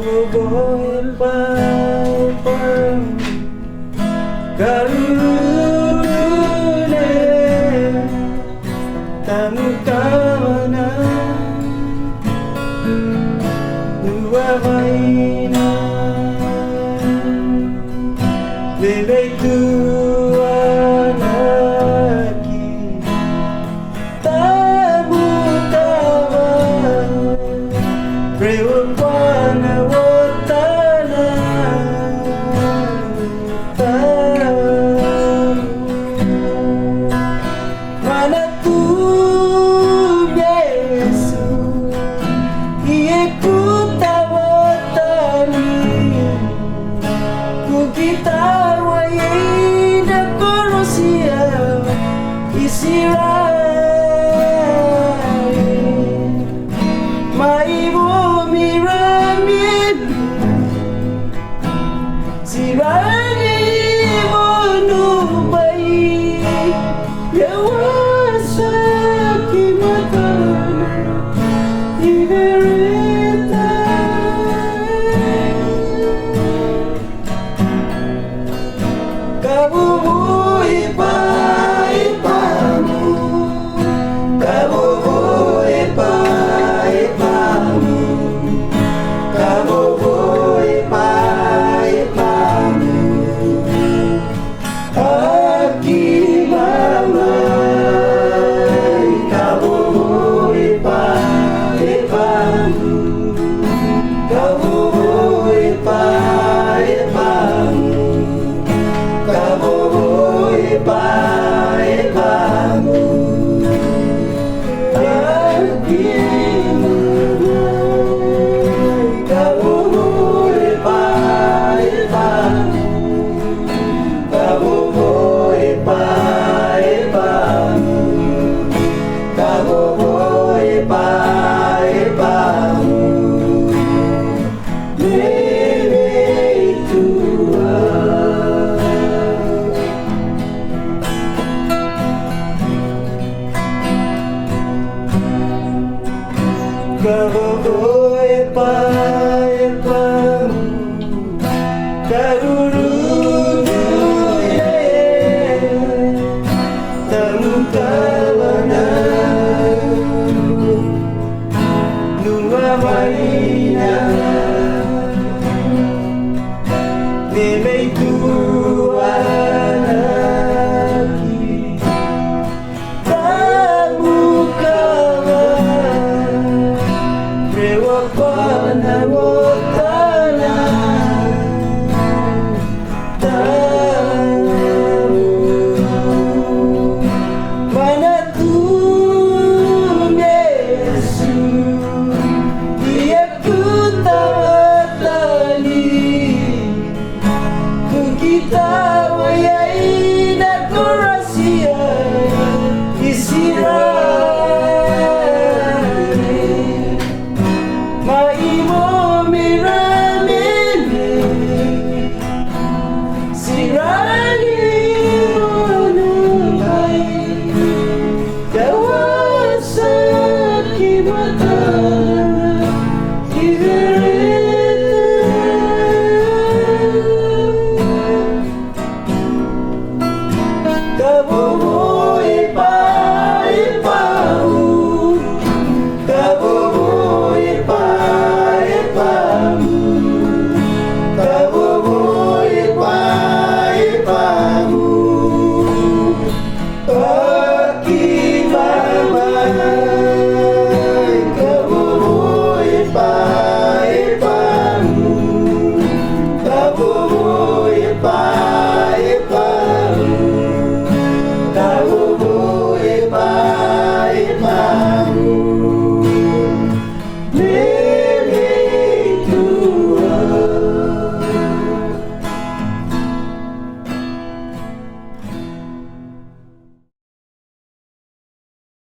boy pai garune tamu kawana dua vaina bebe tua naki tamu kawana Prewana watana mana tu Yesu iye kutawatani kukitawa yenda korosia Israel maibu Sirani monubai Yawasa kimatana Iberita Kabubu ipa-ipamu Kabubu ipa-ipamu Kabubu ipa-ipamu Aki mamai Kabubu ipa-ipamu Kabubu ipa-ipamu Kabubu ipa-ipamu Aki mamai Kabubu ipa-ipamu Kabubu ipa-ipamu Kabubu ipa-ipamu Bebe tua Kabubu